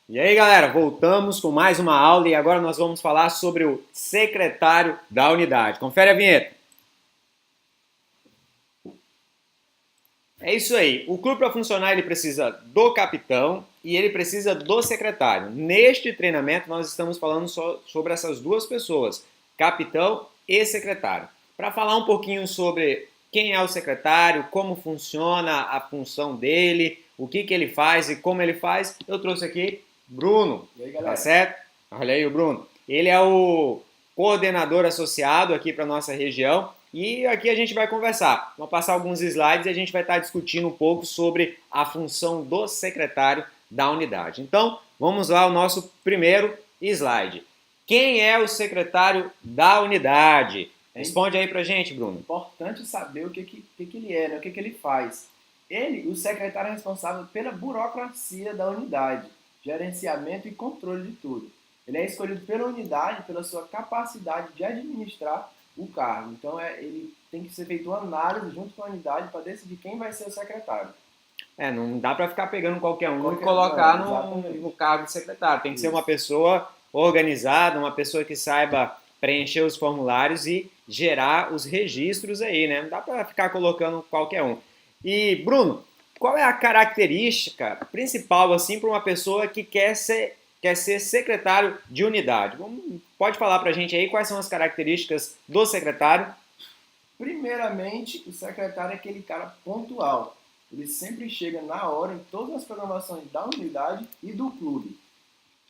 E aí, galera, voltamos com mais uma aula e agora nós vamos falar sobre o secretário da unidade. Confere a vinheta. É isso aí. O clube para funcionar ele precisa do capitão e ele precisa do secretário. Neste treinamento nós estamos falando só sobre essas duas pessoas, capitão e secretário. Para falar um pouquinho sobre quem é o secretário, como funciona a função dele, o que ele faz e como ele faz, eu trouxe aqui Bruno. E aí, Tá galera? certo? Olha aí o Bruno. Ele é o coordenador associado aqui para nossa região e aqui a gente vai conversar. Vou passar alguns slides e a gente vai estar discutindo um pouco sobre a função do secretário da unidade. Então, vamos lá ao nosso primeiro slide. Quem é o secretário da unidade? Responde aí pra gente, É Bruno. importante saber o que ele é, né? O que ele faz. Ele, o secretário, é responsável pela burocracia da unidade, gerenciamento e controle de tudo. Ele é escolhido pela unidade pela sua capacidade de administrar o cargo. Então, ele tem que ser feita uma análise junto com a unidade para decidir quem vai ser o secretário. Não dá para ficar pegando qualquer um e Não, colocar no exatamente. cargo de secretário. Tem que ser uma Isso. pessoa organizada, uma pessoa que saiba preencher os formulários e gerar os registros aí, né? Não dá para ficar colocando qualquer um. E, Bruno, qual é a característica principal assim para uma pessoa que quer ser secretário de unidade? Pode falar para a gente aí quais são as características do secretário? Primeiramente, o secretário é aquele cara pontual. Ele sempre chega na hora em todas as programações da unidade e do clube.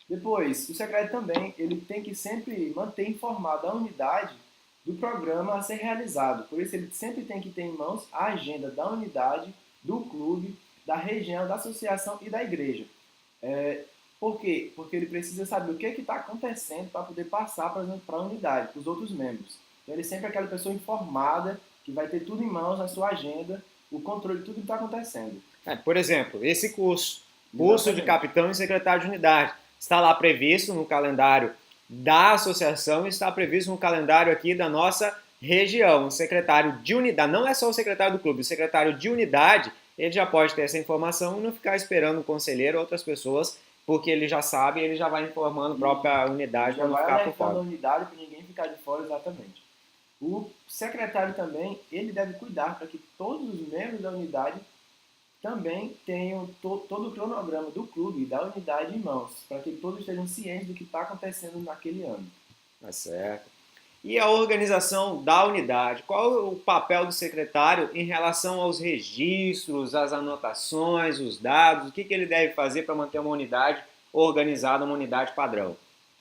Depois, o secretário também ele tem que sempre manter informada a unidade do programa a ser realizado. Por isso, ele sempre tem que ter em mãos a agenda da unidade, do clube, da região, da associação e da igreja. Por quê? Porque ele precisa saber o que está acontecendo para poder passar para a unidade, para os outros membros. Então, ele é sempre aquela pessoa informada, que vai ter tudo em mãos, na sua agenda, o controle de tudo que está acontecendo. Por exemplo, esse curso de Exatamente. capitão e secretário de unidade, está lá previsto no calendário da associação, está previsto no calendário aqui da nossa região. O secretário de unidade, não é só o secretário do clube, o secretário de unidade, ele já pode ter essa informação e não ficar esperando o conselheiro ou outras pessoas, porque ele já sabe e ele já vai informando a própria E unidade já para não vai ficar por alertando fora. a unidade para ninguém ficar de fora exatamente. O secretário também, ele deve cuidar para que todos os membros da unidade também tenham todo o cronograma do clube e da unidade em mãos, para que todos estejam cientes do que está acontecendo naquele ano. Tá certo. E a organização da unidade? Qual é o papel do secretário em relação aos registros, às anotações, os dados? O que ele deve fazer para manter uma unidade organizada, uma unidade padrão?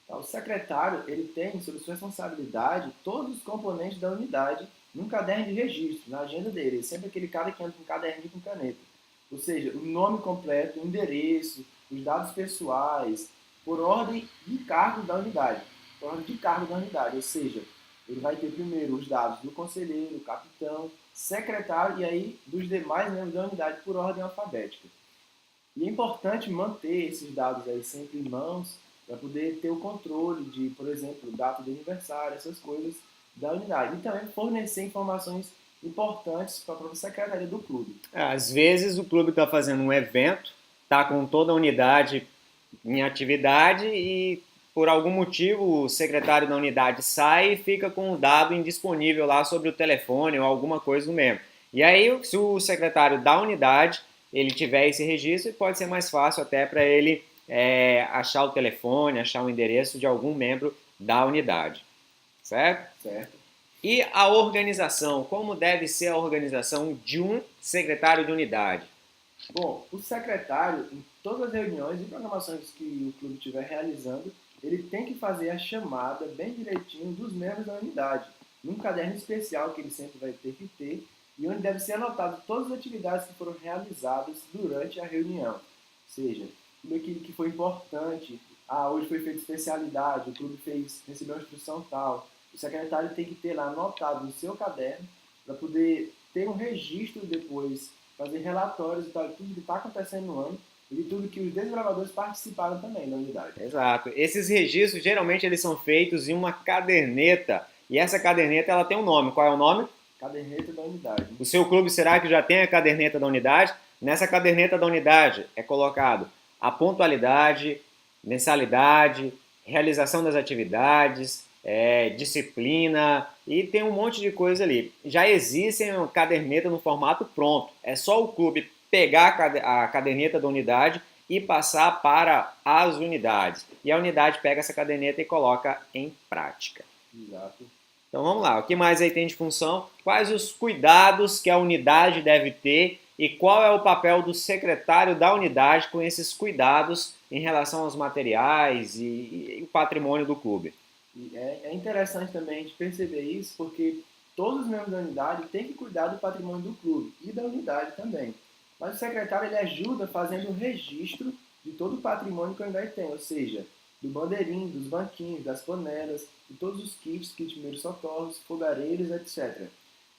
Tá? O secretário ele tem sob sua responsabilidade todos os componentes da unidade num caderno de registro, na agenda dele. É sempre aquele cara que anda com um caderninho com caneta. Ou seja, o nome completo, o endereço, os dados pessoais, por ordem de cargo da unidade. Por ordem de cargo da unidade. Ou seja, ele vai ter primeiro os dados do conselheiro, capitão, secretário e aí dos demais membros da unidade por ordem alfabética. E é importante manter esses dados aí sempre em mãos para poder ter o controle de, por exemplo, data de aniversário, essas coisas da unidade. E também fornecer informações importantes para a própria secretaria do clube. Às vezes o clube está fazendo um evento, está com toda a unidade em atividade e por algum motivo o secretário da unidade sai e fica com o dado indisponível lá sobre o telefone ou alguma coisa do mesmo. E aí, se o secretário da unidade ele tiver esse registro, pode ser mais fácil até para ele achar o telefone, achar o endereço de algum membro da unidade, certo? Certo? E a organização, como deve ser a organização de um secretário de unidade? Bom, o secretário, em todas as reuniões e programações que o clube estiver realizando, ele tem que fazer a chamada bem direitinho dos membros da unidade, num caderno especial que ele sempre vai ter que ter, e onde deve ser anotado todas as atividades que foram realizadas durante a reunião. Ou seja, tudo aquilo que foi importante, hoje foi feita especialidade, o clube recebeu uma instrução tal. O secretário tem que ter lá anotado no seu caderno para poder ter um registro depois, fazer relatórios de tudo que está acontecendo no ano e de tudo que os desbravadores participaram também da unidade. Exato. Esses registros geralmente eles são feitos em uma caderneta e essa caderneta ela tem um nome. Qual é o nome? Caderneta da unidade. O seu clube será que já tem a caderneta da unidade? Nessa caderneta da unidade é colocado a pontualidade, mensalidade, realização das atividades, disciplina e tem um monte de coisa ali. Já existe uma caderneta no formato pronto. É só o clube pegar a caderneta da unidade e passar para as unidades. E a unidade pega essa caderneta e coloca em prática. Exato. Então vamos lá, o que mais aí tem de função? Quais os cuidados que a unidade deve ter e qual é o papel do secretário da unidade com esses cuidados em relação aos materiais e o patrimônio do clube? E é interessante também a gente perceber isso, porque todos os membros da unidade têm que cuidar do patrimônio do clube e da unidade também. Mas o secretário ele ajuda fazendo o registro de todo o patrimônio que a unidade tem, ou seja, do bandeirinho, dos banquinhos, das panelas, de todos os kits, kit de primeiros socorros, fogareiros, etc.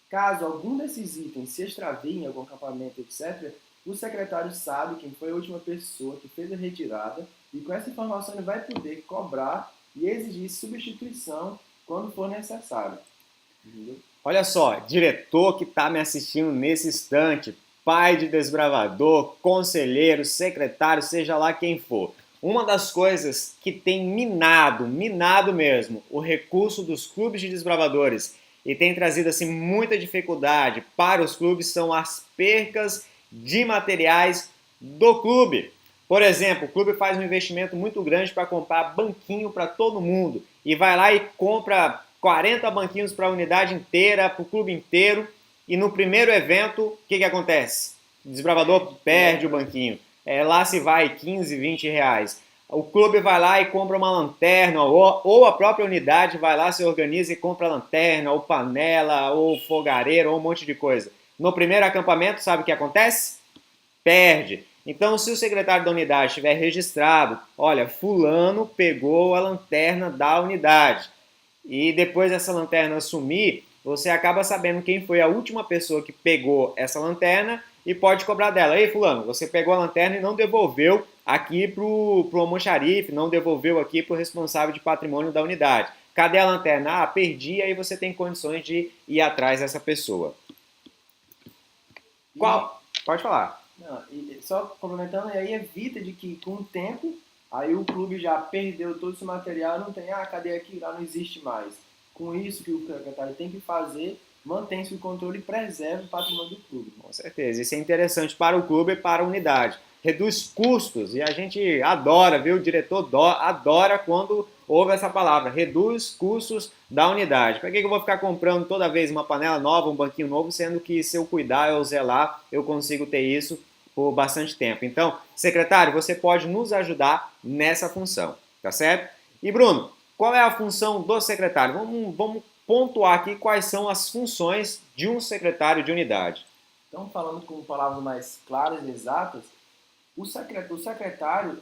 Caso algum desses itens se extravie em algum acampamento, etc., o secretário sabe quem foi a última pessoa que fez a retirada e com essa informação ele vai poder cobrar e exigir substituição quando for necessário. Entendeu? Olha só, diretor que está me assistindo nesse instante, pai de desbravador, conselheiro, secretário, seja lá quem for. Uma das coisas que tem minado mesmo, o recurso dos clubes de desbravadores e tem trazido assim muita dificuldade para os clubes são as percas de materiais do clube. Por exemplo, o clube faz um investimento muito grande para comprar banquinho para todo mundo e vai lá e compra 40 banquinhos para a unidade inteira, para o clube inteiro, e no primeiro evento, o que acontece? O desbravador perde o banquinho. Lá se vai 15, 20 reais. O clube vai lá e compra uma lanterna, ou a própria unidade vai lá, se organiza e compra lanterna, ou panela, ou fogareira, ou um monte de coisa. No primeiro acampamento, sabe o que acontece? Perde. Então, se o secretário da unidade estiver registrado, olha, fulano pegou a lanterna da unidade, e depois essa lanterna sumir, você acaba sabendo quem foi a última pessoa que pegou essa lanterna e pode cobrar dela. Ei, fulano, você pegou a lanterna e não devolveu aqui pro almoxarife, não devolveu aqui pro responsável de patrimônio da unidade. Cadê a lanterna? Ah, perdi, aí você tem condições de ir atrás dessa pessoa. Qual? Pode falar. Não, e só complementando, e aí evita de que com o tempo, aí o clube já perdeu todo esse material, não tem, cadê aqui? Lá não existe mais. Com isso que o secretário tem que fazer, mantém-se o controle e preserva o patrimônio do clube. Com certeza, isso é interessante para o clube e para a unidade. Reduz custos e a gente adora, viu? O diretor adora quando ouve essa palavra, reduz custos da unidade. Para que eu vou ficar comprando toda vez uma panela nova, um banquinho novo, sendo que se eu cuidar, eu zelar, eu consigo ter isso por bastante tempo. Então, secretário, você pode nos ajudar nessa função, tá certo? E Bruno, qual é a função do secretário? Vamos pontuar aqui quais são as funções de um secretário de unidade. Então, falando com palavras mais claras e exatas, o secretário,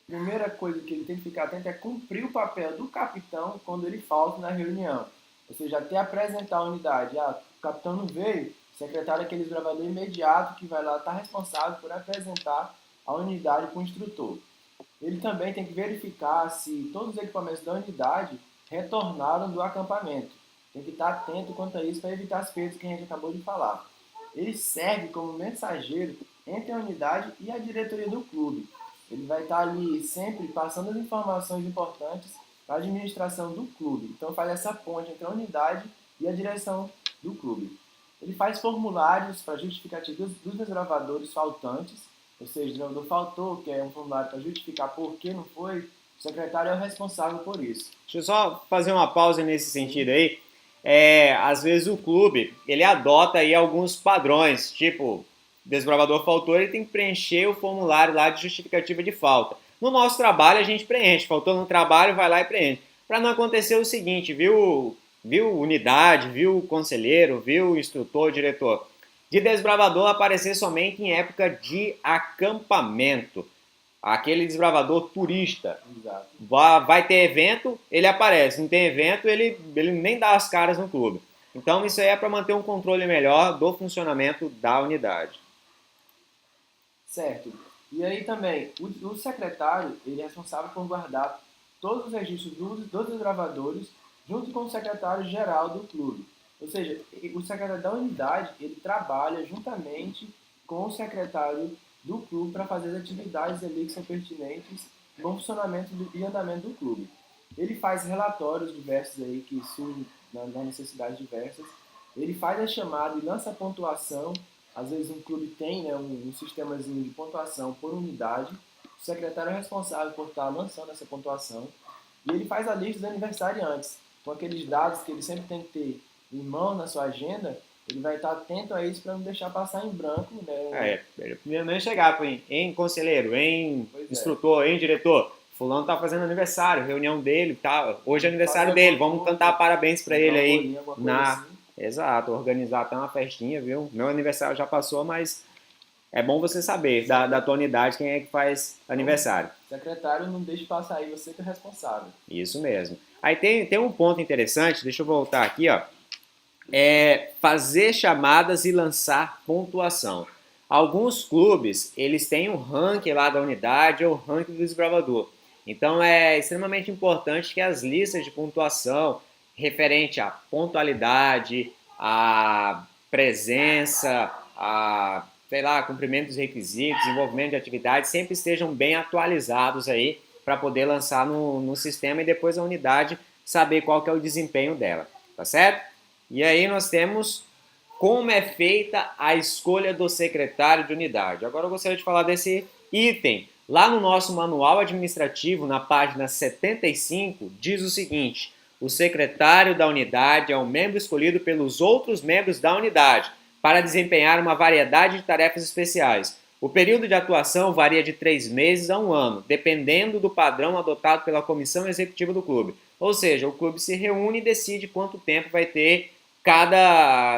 primeira coisa que ele tem que ficar atento é cumprir o papel do capitão quando ele falta na reunião. Ou seja, até apresentar a unidade. O capitão não veio, o secretário é aquele desbravador imediato que vai lá, está responsável por apresentar a unidade para o instrutor. Ele também tem que verificar se todos os equipamentos da unidade retornaram do acampamento. Tem que estar atento quanto a isso para evitar as perdas que a gente acabou de falar. Ele serve como mensageiro entre a unidade e a diretoria do clube. Ele vai estar ali sempre passando as informações importantes para a administração do clube. Então faz essa ponte entre a unidade e a direção do clube. Ele faz formulários para justificativas dos desbravadores faltantes, ou seja, o desbravador faltou, que é um formulário para justificar por que não foi, o secretário é o responsável por isso. Deixa eu só fazer uma pausa nesse sentido aí. Às vezes o clube ele adota aí alguns padrões, tipo desbravador faltou, ele tem que preencher o formulário lá de justificativa de falta. No nosso trabalho a gente preenche, faltou no trabalho, vai lá e preenche. Para não acontecer o seguinte, viu unidade, viu conselheiro, viu instrutor, diretor, de desbravador aparecer somente em época de acampamento. Aquele desbravador turista. Exato. Vai ter evento, ele aparece. Não tem evento, ele nem dá as caras no clube. Então isso aí é para manter um controle melhor do funcionamento da unidade. Certo. E aí também, o secretário ele é responsável por guardar todos os registros dos desbravadores junto com o secretário-geral do clube. Ou seja, o secretário da unidade ele trabalha juntamente com o secretário do clube para fazer as atividades ali que são pertinentes bom funcionamento e andamento do clube. Ele faz relatórios diversos aí que surgem nas necessidades diversas. Ele faz a chamada e lança a pontuação. Às vezes um clube tem, né, um sistemazinho de pontuação por unidade. O secretário é responsável por estar lançando essa pontuação. E ele faz a lista dos aniversariantes. Com aqueles dados que ele sempre tem que ter em mão na sua agenda, ele vai estar atento a isso para não deixar passar em branco, né? Primeiro chegar em conselheiro, em Pois é. instrutor, em diretor. Fulano tá fazendo aniversário, reunião dele, tá? Hoje é aniversário dele, vamos cantar parabéns para ele aí. Exato, organizar até uma festinha, viu? Meu aniversário já passou, mas é bom você saber da tua unidade quem é que faz aniversário. Secretário, não deixe passar aí, você que é responsável. Isso mesmo. Aí tem um ponto interessante, deixa eu voltar aqui, ó. É fazer chamadas e lançar pontuação. Alguns clubes, eles têm um ranking lá da unidade ou ranking do desbravador. Então é extremamente importante que as listas de pontuação referente à pontualidade, à presença, a, sei lá, cumprimento dos requisitos, desenvolvimento de atividades, sempre estejam bem atualizados aí para poder lançar no sistema e depois a unidade saber qual que é o desempenho dela, tá certo? E aí nós temos como é feita a escolha do secretário de unidade. Agora eu gostaria de falar desse item. Lá no nosso manual administrativo, na página 75, diz o seguinte: o secretário da unidade é um membro escolhido pelos outros membros da unidade para desempenhar uma variedade de tarefas especiais. O período de atuação varia de 3 meses a 1 ano, dependendo do padrão adotado pela comissão executiva do clube. Ou seja, o clube se reúne e decide quanto tempo vai ter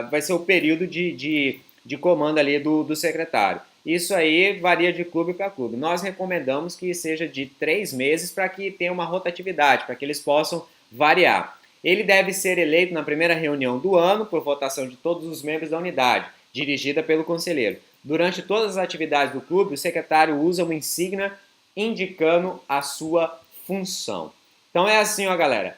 vai ser o período de comando ali do secretário. Isso aí varia de clube para clube. Nós recomendamos que seja de 3 meses para que tenha uma rotatividade, para que eles possam variar. Ele deve ser eleito na primeira reunião do ano por votação de todos os membros da unidade, dirigida pelo conselheiro. Durante todas as atividades do clube, o secretário usa uma insígnia indicando a sua função. Então é assim, ó, galera.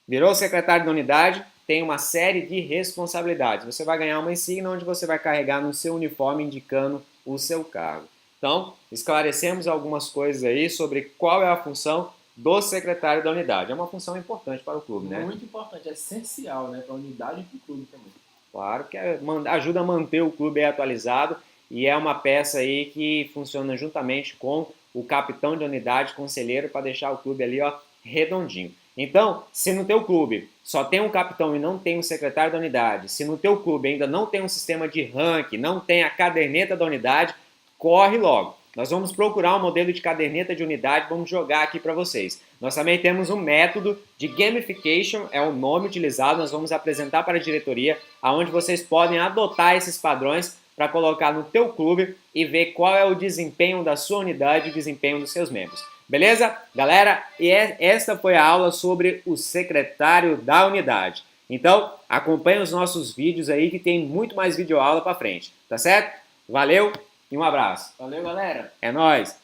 Virou secretário da unidade, tem uma série de responsabilidades. Você vai ganhar uma insígnia onde você vai carregar no seu uniforme indicando o seu cargo. Então, esclarecemos algumas coisas aí sobre qual é a função do secretário da unidade. É uma função importante para o clube, né? Muito importante, é essencial, né, para a unidade e para o clube também. Claro que ajuda a manter o clube atualizado e é uma peça aí que funciona juntamente com o capitão de unidade, conselheiro, para deixar o clube ali, ó, redondinho. Então, se no teu clube só tem um capitão e não tem um secretário da unidade, se no teu clube ainda não tem um sistema de ranking, não tem a caderneta da unidade, corre logo. Nós vamos procurar um modelo de caderneta de unidade, vamos jogar aqui para vocês. Nós também temos um método de gamification, é o nome utilizado, nós vamos apresentar para a diretoria, onde vocês podem adotar esses padrões para colocar no teu clube e ver qual é o desempenho da sua unidade e o desempenho dos seus membros. Beleza? Galera, e esta foi a aula sobre o secretário da unidade. Então, acompanhe os nossos vídeos aí que tem muito mais videoaula para frente, tá certo? Valeu e um abraço. Valeu, galera. É nóis!